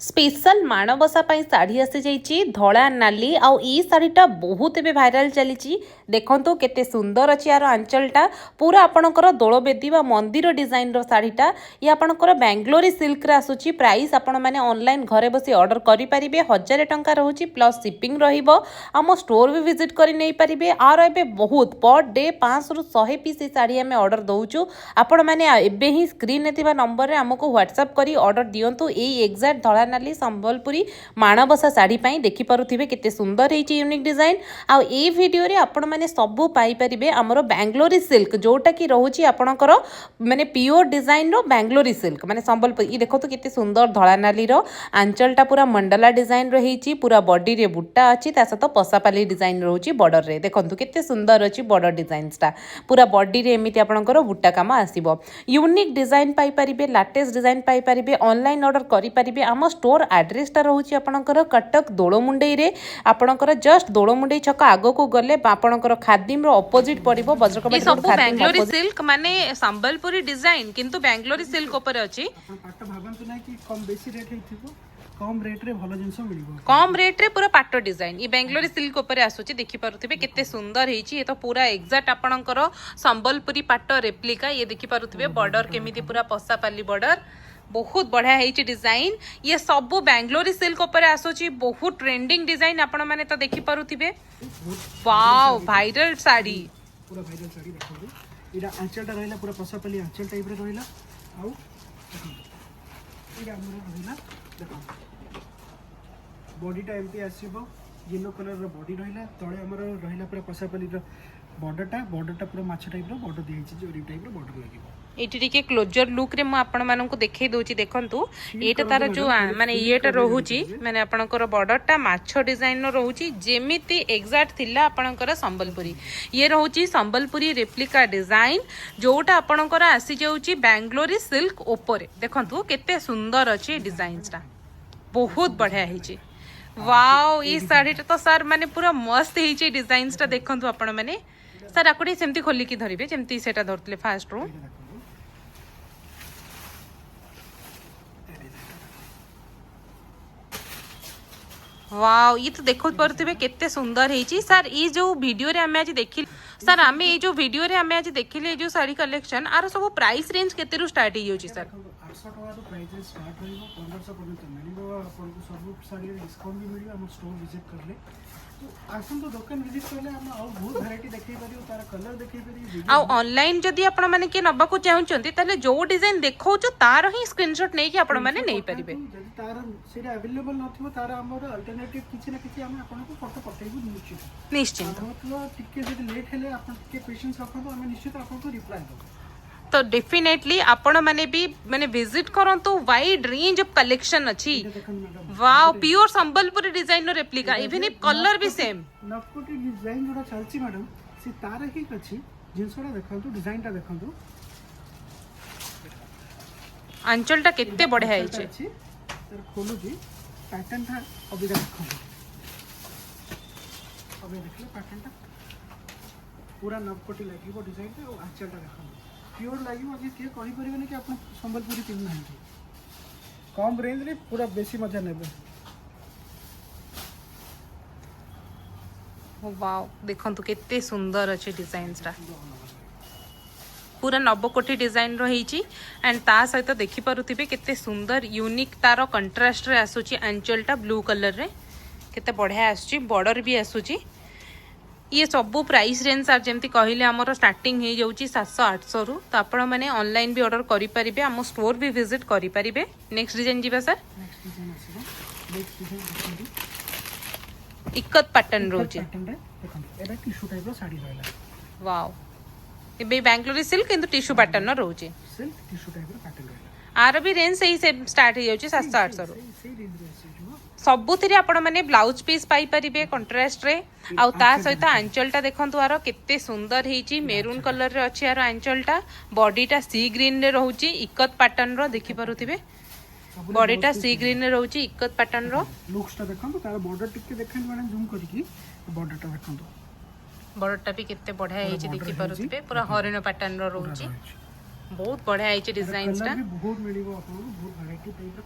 special माणबसा sari आसी जाइए धड़ा नाली आउ ई शाढ़ीटा बहुत एवं भाइराल चली देखो केते सुंदर अच्छी यार आंचलटा पूरा आपणकर दोलबेदी मंदिर डिजाइन शाढ़ीटा ये आपणकर बेंगलोरी सिल्क रे आसुची प्राइस आपण मैंने ऑनलाइन घरे बसी ऑर्डर करेंगे 1000 टंका रोचे प्लस शिपिंग रम स्टोर भी विजिट कर नहीं पारे आर ए बहुत पर डे 500 ରୁ 100 पीस शाढ़ी आम ऑर्डर दौचु आपण मैंने एबे ही स्क्रीन नंबर आमको व्हाट्सएप करी ऑर्डर दिंतु यही एक्जाक्ट धड़ा नाली संबलपुरी माणबसा शाढ़ी देखी पारुथिबे केते सुंदर है यूनिक डिजाइन आ ए वीडियो रे आपण माने सबु पाई परिबे हमरो बेंगलोरी सिल्क जोटा कि रहउची आपणकर माने प्योर डिजाइन रो बेंगलोरी सिल्क माने संबलपुरी ई देखो तो केते सुंदर धड़ा नाली रो आंचलटा पूरा मंडला डिजाइन रहीची पूरा बॉडी रे बुट्टा अछि ता सहित पसापाली डिजाइन रहउची बॉर्डर रे देखंतु केते सुंदर अछि बॉर्डर डिजाइनटा पूरा बॉडी रे एमिति आपणकर बुट्टा काम आसीबो यूनिक डिजाइन पाई परिबे लेटेस्ट डिजाइन पाई परिबे ऑनलाइन ऑर्डर करि परिबे आम स्टोर एड्रेसटा रोचे आपणकर कटक दोलमुंडई रे आपणकर जस्ट दोलमुंडई छक आगो को गले आपणकर खादिम रो ऑपोजिट पड़िबो वज्रकबाटी सब बेंगलोरी सिल्क माने संबलपुरी डिजाइन किंतु बेंगलोरी सिल्क ऊपर अछि पाट भाबंतु नै कि कम बेसी रेट हेथिबो कम रेट रे भलो जिंस मिलिबो कम रेट रे पूरा पाटो डिजाइन ये बेंगलोरी सिल्क ऊपर आसुची देखि पारुथिबे केते सुंदर हेची ये तो पूरा एक्जेक्ट आपणकर संबलपुरी पाटो रेप्लिका ये देखि पारुथिबे बॉर्डर केमिति पूरा पसापाली बॉर्डर बहुत बढ़िया है डिजाइन ये सब बेंगलोरी सिल्क ऊपर आसुची बहुत ट्रेंडिंग डिजाइन आपण माने तो देखि पारुथिबे वाओ वायरल साड़ी पूरा वायरल साड़ी देखो इडा आंचलटा रहला पूरा पसापाली आंचल टाइप रे रहला आउ इडा हमर रहला देखो बॉडीटा एमती आसीबो येलो कलर रो बॉडी रहला तळे हमर रहला पूरा पसापाली रो बॉर्डरटा पूरा माछ टाइप रो बॉर्डर दियछि जोरी टाइप रो बॉर्डर लागिबो एटी टिके क्लोजर लुक रे म आपण मानन को देखै दोची देखंतु एटा तार जो माने येटा रहूची माने आपणकर बॉर्डरटा माछ डिजाइन नो रहूची जेमिति एक्जेक्ट थिला आपणकर संबलपुरी ये रहूची संबलपुरी रेप्लिका डिजाइन जोटा आपणकर आसी जाउची बेंगलोरी सिल्क ऊपर देखंतु केते सुंदर अछि डिजाइनटा बहुत बढ़िया हिची वाओ ई साड़ीटा तो सर माने पूरा मस्त हिची डिजाइनटा देखंतु आपण माने सर आकुडी सेमती खोली की धरिबे जेमती सेटा धरतले फास्ट रो वाओ ये तो देखो परथिबे केते सुंदर हेची सर ई जो वीडियो रे हमें आज देखि सर हमें ये जो वीडियो रे हमें आज देखिले जो साड़ी कलेक्शन आर सब प्राइस रेंज केते रु स्टार्ट ही होची सर 800 टका तो प्राइस स्टार्ट होइबो 1500 पर्यंत मिलिबो आपन को सब साड़ी रे डिस्काउंट भी मिलिबो हम स्टोर विजिट करले तो आसन तो दुकान विजिट करले हम और बहुत वैरायटी देखै परियो तार कलर देखै परियो आ ऑनलाइन जदी आपण माने के नबा को चाहउचंती ताले जो डिजाइन देखौ छ तार ही स्क्रीनशॉट नै कि आपण माने नै परिबे जदी तार सेटा अवेलेबल नथिबो तार हमर अल्टरनेटिव किछि ना किछि हम आपन को फोटो पठैबो निश्चित मतलब टिके जदी लेट हेले आपन टिके पेशेंस रखबो हम निश्चित आपन को रिप्लाई देबो तो डेफिनेटली आपण माने भी माने विजिट करंतु वाइड रेंज ऑफ कलेक्शन अछि wow pure Sambalpuri design no replica even if colour भी सेम नफकोटी डिजाइन जोड़ा चलची मैडम से तार ही अछि जिंसोडा देखंतु डिजाइनटा देखंतु अंचलटा केते बढ़िया है छै तर खोलु जी पैटर्न था अभी देखंतु अबे देखले पैटर्नटा पूरा नफकोटी लागिबो डिजाइन और आंचलटा देखंतु प्योर लागिबो जे के कहि परिबे कि आपण संबलपुरी पिन नाही कम रेंज रे पूरा बेसी मजा नेबे वाओ देखंतु केते सुंदर अछि डिजाइनटा पूरा नवकोटी डिजाइन रही एंड ता सहित देखि पारुथिबे केते सुंदर यूनिक तारो कंट्रास्ट रे आसुची आंचलटा ब्लू कलर रे केते बढ़िया आसुची बॉर्डर भी आसुची ये सबू प्राइस रेंज सर जमती कहले हमर स्टार्टिंग हो जाउची 700-800 रु तो आपण माने ऑनलाइन भी ऑर्डर करि परिबे हम स्टोर भी विजिट करि परिबे नेक्स्ट डिजाइन जीवा सर नेक्स्ट डिजाइन आसीबो नेक्स्ट डिजाइन इक्कत पैटर्न रोचे पैटर्न रे देखंतु एबे टिश्यू टाइप रो साड़ी रहला वाओ एबे बेंगलोरी सिल्क किंतु टिश्यू पैटर्न रोचे सिल्क टिश्यू टाइप रो पैटर्न रहला आर भी रेंज सही से स्टार्ट हो जाउची 700-800 रु सही रेंज रे आसीबो सबुथिरे आपण माने ब्लाउज पीस पाई परिबे कंट्रास्ट रे आउ ता सहित आंचलटा देखंतु आरो केते सुंदर हेची मेरून कलर रे अछि आरो आंचलटा बॉडीटा सी ग्रीन रे रहउची इक्कत पैटर्न रो देखि पारुथिबे बॉडीटा सी ग्रीन रे रहउची इक्कत पैटर्न रो लुक्सटा देखंतु तार बॉर्डर टिके देखंतु मैडम जूम करिकी बॉर्डरटा देखंतु बॉर्डरटा भी केते बढ़िया हेची देखि पारुथिबे पूरा हरिण पैटर्न रो रहउची बहुत बढ़िया हेची डिजाइनटा बहुत मिलिबो आपन बहुत वैरायटी टाइप रो